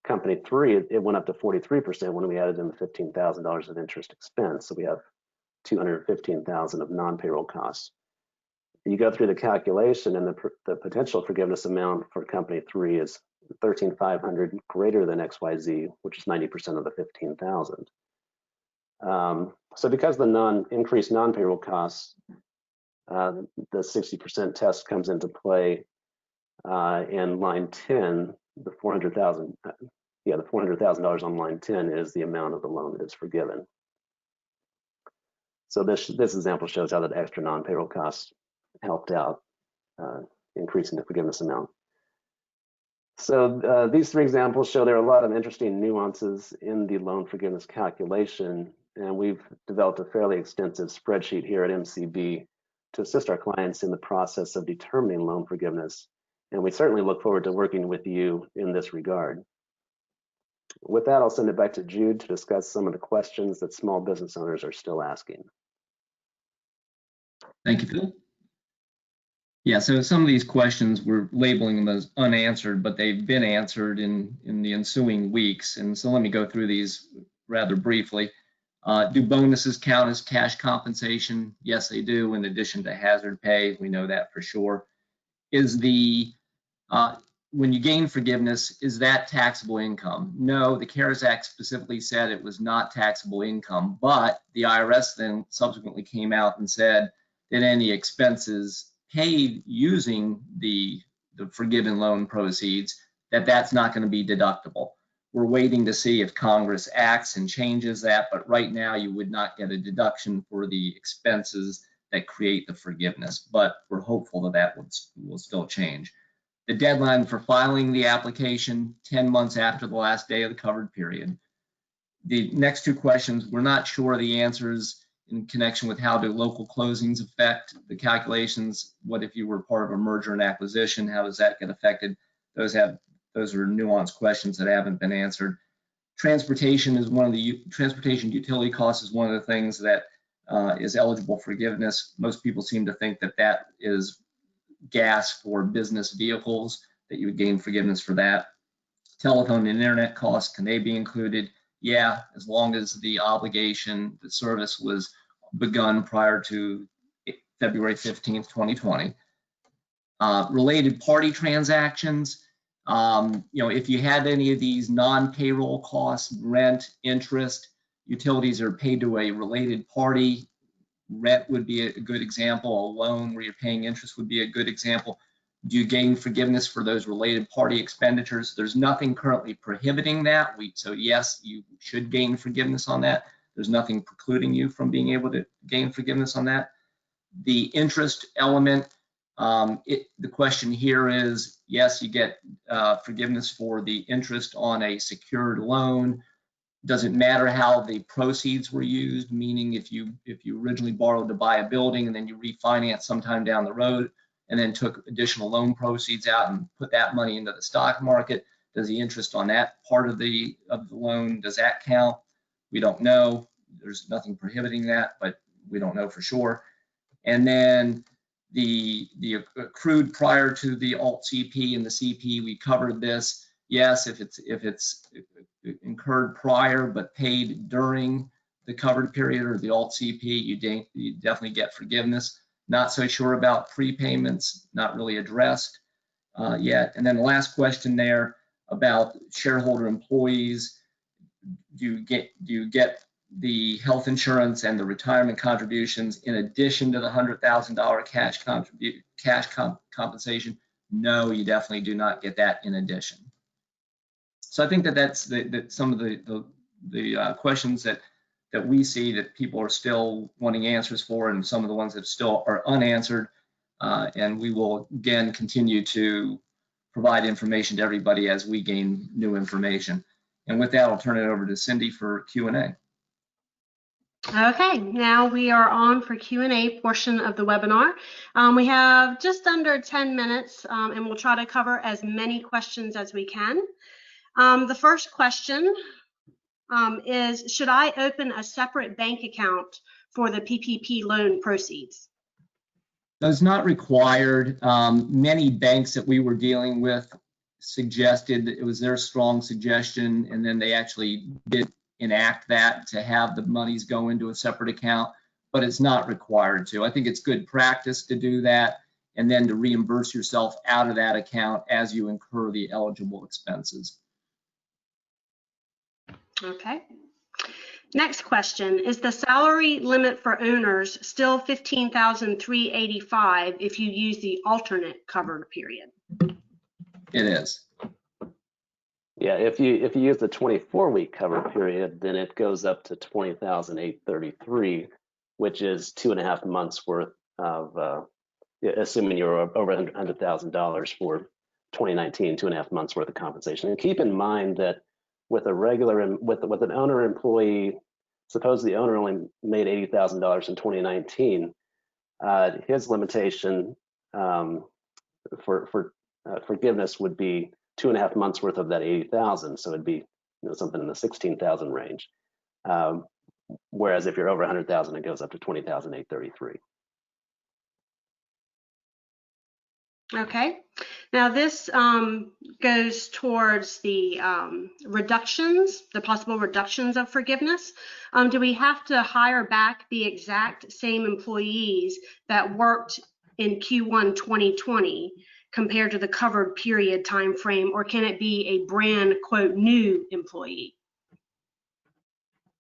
Company 3, it went up to 43% when we added in the $15,000 of interest expense. So we have $215,000 of non-payroll costs. You go through the calculation, and the potential forgiveness amount for Company 3 is $13,500 greater than XYZ, which is 90% of the $15,000. So because the increased non-payroll costs, the 60% test comes into play, and line 10, the $400,000 on line 10 is the amount of the loan that is forgiven. So this example shows how that extra non-payroll costs helped out, increasing the forgiveness amount. So these three examples show there are a lot of interesting nuances in the loan forgiveness calculation, and we've developed a fairly extensive spreadsheet here at MCB to assist our clients in the process of determining loan forgiveness, and we certainly look forward to working with you in this regard. With that, I'll send it back to Jude to discuss some of the questions that small business owners are still asking. Thank you, Phil. Yeah, so some of these questions we're labeling them as unanswered, but they've been answered in the ensuing weeks. And so let me go through these rather briefly. Do bonuses count as cash compensation? Yes, they do, in addition to hazard pay. We know that for sure. Is when you gain forgiveness, is that taxable income? No, the CARES Act specifically said it was not taxable income, but the IRS then subsequently came out and said that any expenses paid using the forgiven loan proceeds, that's not going to be deductible. We're waiting to see if Congress acts and changes that, but right now you would not get a deduction for the expenses that create the forgiveness, but we're hopeful that will still change. The deadline for filing the application, 10 months after the last day of the covered period. The next two questions, we're not sure the answers in connection with how do local closings affect the calculations. What if you were part of a merger and acquisition? How does that get affected? Those are nuanced questions that haven't been answered. Transportation is transportation utility costs is one of the things that is eligible for forgiveness. Most people seem to think that is gas for business vehicles, that you would gain forgiveness for that. Telephone and internet costs, can they be included? Yeah, as long as the obligation, the service was begun prior to February 15th, 2020. Related party transactions, if you had any of these non-payroll costs, rent, interest, utilities are paid to a related party. Rent would be a good example. A loan where you're paying interest would be a good example. Do you gain forgiveness for those related party expenditures? There's nothing currently prohibiting that. So yes, you should gain forgiveness on that. There's nothing precluding you from being able to gain forgiveness on that. The interest element, The question here is, yes, you get forgiveness for the interest on a secured loan. Doesn't matter how the proceeds were used, meaning if you originally borrowed to buy a building and then you refinance sometime down the road and then took additional loan proceeds out and put that money into the stock market, does the interest on that part of the loan, does that count? We don't know. There's nothing prohibiting that, but we don't know for sure. And then the accrued prior to the alt CP and the CP, we covered this. Yes, if it's incurred prior but paid during the covered period or the alt CP, you definitely get forgiveness. Not so sure about prepayments, not really addressed yet. And then the last question there about shareholder employees, do you get the health insurance and the retirement contributions in addition to the $100,000 cash compensation? No, you definitely do not get that in addition. So I think that's some of the questions that we see that people are still wanting answers for, and some of the ones that still are unanswered. And we will again continue to provide information to everybody as we gain new information. And with that, I'll turn it over to Cindy for Q&A. Okay, now we are on for Q&A portion of the webinar. We have just under 10 minutes and we'll try to cover as many questions as we can. The first question is, should I open a separate bank account for the PPP loan proceeds? That's not required. Many banks that we were dealing with suggested that it was their strong suggestion, and then they actually did enact that to have the monies go into a separate account, but it's not required to. I think it's good practice to do that and then to reimburse yourself out of that account as you incur the eligible expenses. Okay. Next question, is the salary limit for owners still $15,385 if you use the alternate covered period? It is. Yeah, if you use the 24-week cover period, then it goes up to $20,833, which is 2.5 months worth of, assuming you're over $100,000 for 2019, 2.5 months worth of compensation. And keep in mind that with a regular, with an owner employee, suppose the owner only made $80,000 in 2019, his limitation for forgiveness would be 2.5 months worth of that 80,000, so it'd be something in the 16,000 range. Whereas if you're over 100,000, it goes up to 20,833. Okay, now this goes towards the reductions, the possible reductions of forgiveness. Do we have to hire back the exact same employees that worked in Q1 2020 compared to the covered period time frame, or can it be a brand quote new employee?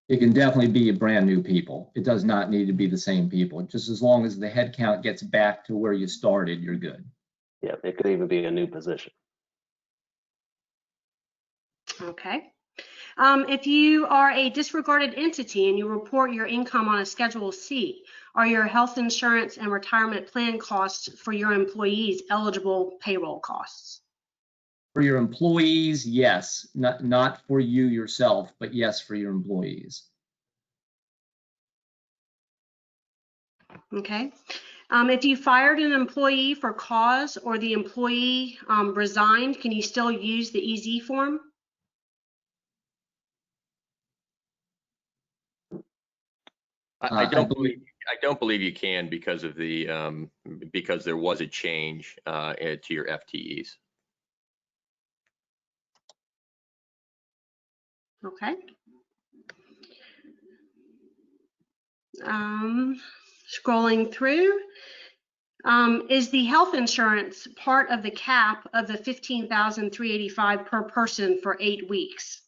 It can definitely be a brand new people. It does not need to be the same people. Just as long as the head count gets back to where you started, you're good. Yeah, it could even be a new position. Okay. If you are a disregarded entity and you report your income on a Schedule C, are your health insurance and retirement plan costs for your employees eligible payroll costs? For your employees, yes. Not for you yourself, but yes, for your employees. Okay. If you fired an employee for cause or the employee resigned, can you still use the EZ form? I don't believe you can because of the because there was a change to your FTEs. Okay. Scrolling through, is the health insurance part of the cap of the $15,385 per person for 8 weeks?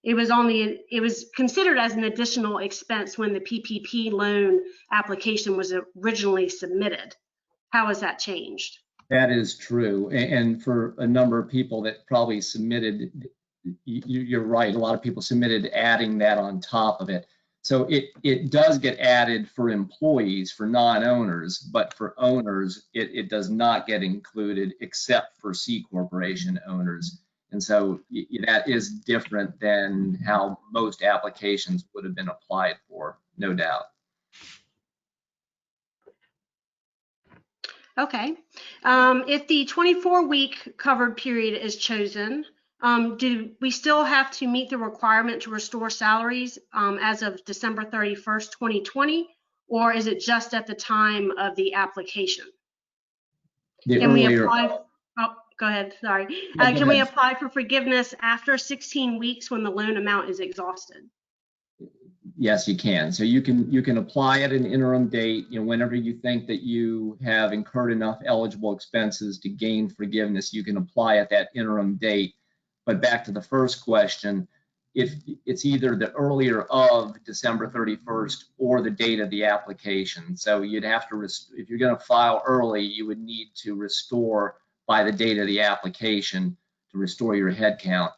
It was considered as an additional expense when the PPP loan application was originally submitted. How has that changed? That is true. And for a number of people that probably submitted, you're right, a lot of people submitted adding that on top of it. So it does get added for employees, for non-owners, but for owners, it does not get included except for C corporation owners. And so that is different than how most applications would have been applied for, no doubt. Okay. If the 24-week covered period is chosen, do we still have to meet the requirement to restore salaries as of December 31st, 2020, or is it just at the time of the application? Can we apply? Oh, go ahead. Sorry. Can we apply for forgiveness after 16 weeks when the loan amount is exhausted? Yes, you can. So you can apply at an interim date, whenever you think that you have incurred enough eligible expenses to gain forgiveness, you can apply at that interim date. But back to the first question, if it's either the earlier of December 31st or the date of the application. So you'd have to, if you're going to file early, you would need to restore by the date of the application to restore your head count.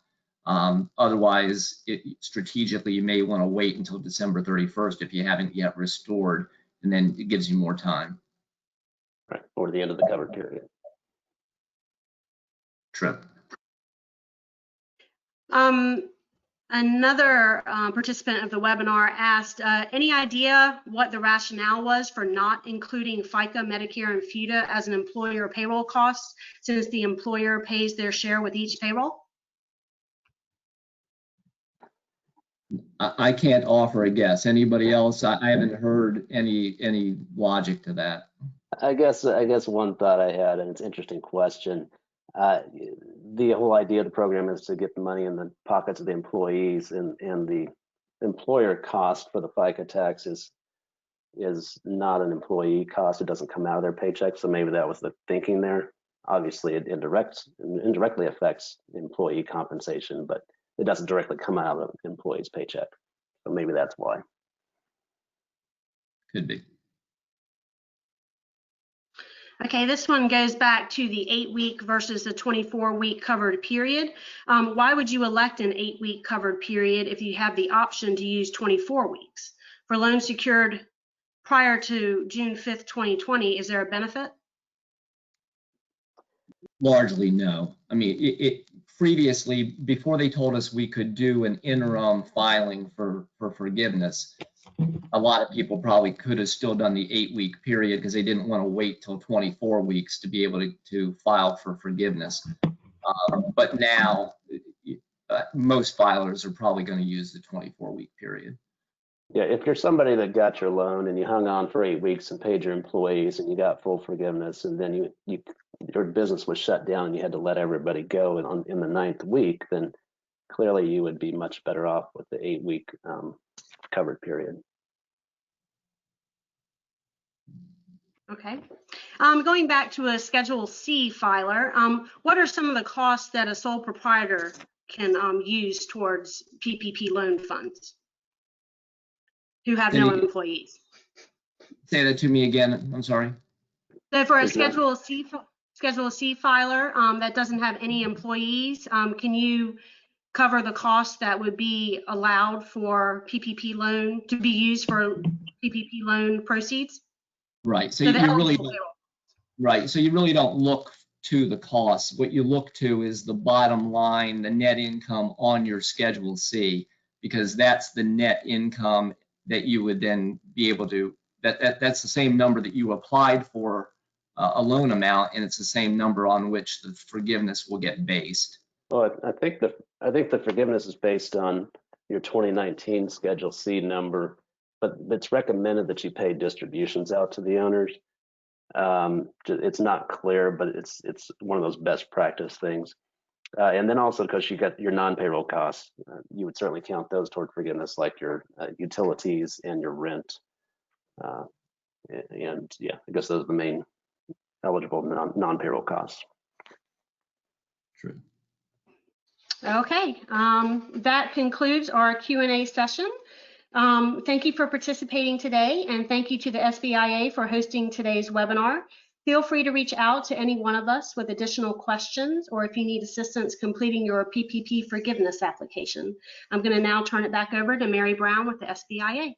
Otherwise, strategically, you may want to wait until December 31st if you haven't yet restored, and then it gives you more time. Right, or the end of the covered period. True. Another participant of the webinar asked, any idea what the rationale was for not including FICA, Medicare, and FUTA as an employer payroll cost, since the employer pays their share with each payroll? I can't offer a guess. Anybody else? I haven't heard any logic to that. I guess one thought I had, and it's an interesting question. The whole idea of the program is to get the money in the pockets of the employees, and the employer cost for the FICA tax is not an employee cost. It doesn't come out of their paycheck. So maybe that was the thinking there. Obviously, it indirectly affects employee compensation, but it doesn't directly come out of an employee's paycheck. So maybe that's why. Could be. Okay, this one goes back to the 8-week versus the 24-week covered period. Why would you elect an 8-week covered period if you have the option to use 24 weeks? For loans secured prior to June 5th, 2020, is there a benefit? Largely, no. I mean, it previously, before they told us we could do an interim filing for forgiveness, a lot of people probably could have still done the 8-week period because they didn't want to wait till 24 weeks to be able to file for forgiveness. But now, most filers are probably going to use the 24-week period. Yeah, if you're somebody that got your loan and you hung on for 8 weeks and paid your employees and you got full forgiveness, and then your business was shut down and you had to let everybody go in the 9th week, then clearly you would be much better off with the 8-week covered period. Okay. Going back to a Schedule C filer, what are some of the costs that a sole proprietor can use towards PPP loan funds who have no employees? Say that to me again. I'm sorry. So for a Schedule C filer that doesn't have any employees, can you cover the costs that would be allowed for PPP loan to be used for PPP loan proceeds? Right. So you really don't look to the costs. What you look to is the bottom line, the net income on your Schedule C, because that's the net income that you would then be able to. That's the same number that you applied for a loan amount, and it's the same number on which the forgiveness will get based. Well, I think the forgiveness is based on your 2019 Schedule C number, but it's recommended that you pay distributions out to the owners. It's not clear, but it's one of those best practice things. And then also because you got your non-payroll costs, you would certainly count those toward forgiveness, like your utilities and your rent. And yeah, I guess those are the main eligible non-payroll costs. True. Okay, that concludes our Q&A session. Thank you for participating today, and thank you to the SBIA for hosting today's webinar. Feel free to reach out to any one of us with additional questions or if you need assistance completing your PPP forgiveness application. I'm going to now turn it back over to Mary Brown with the SBIA.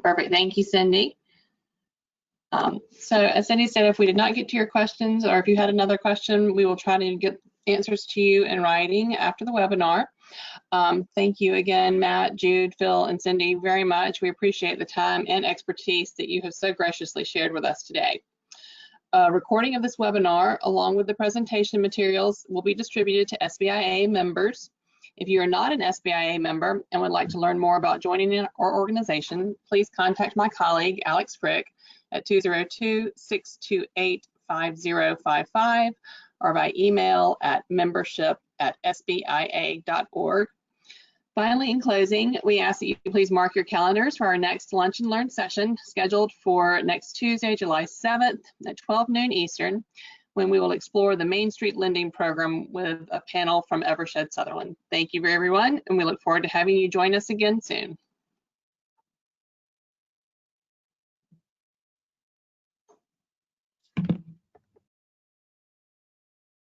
Perfect. Thank you, Cindy. So as Cindy said, if we did not get to your questions or if you had another question, we will try to get answers to you in writing after the webinar. Thank you again, Matt, Jude, Phil, and Cindy very much. We appreciate the time and expertise that you have so graciously shared with us today. A recording of this webinar, along with the presentation materials, will be distributed to SBIA members. If you are not an SBIA member and would like to learn more about joining our organization, please contact my colleague, Alex Frick, at 202-628-5055 or by email at membership@sbia.org. Finally, in closing, we ask that you please mark your calendars for our next Lunch and Learn session scheduled for next Tuesday, July 7th at 12 noon Eastern, when we will explore the Main Street Lending Program with a panel from Evershed Sutherland. Thank you, everyone, and we look forward to having you join us again soon.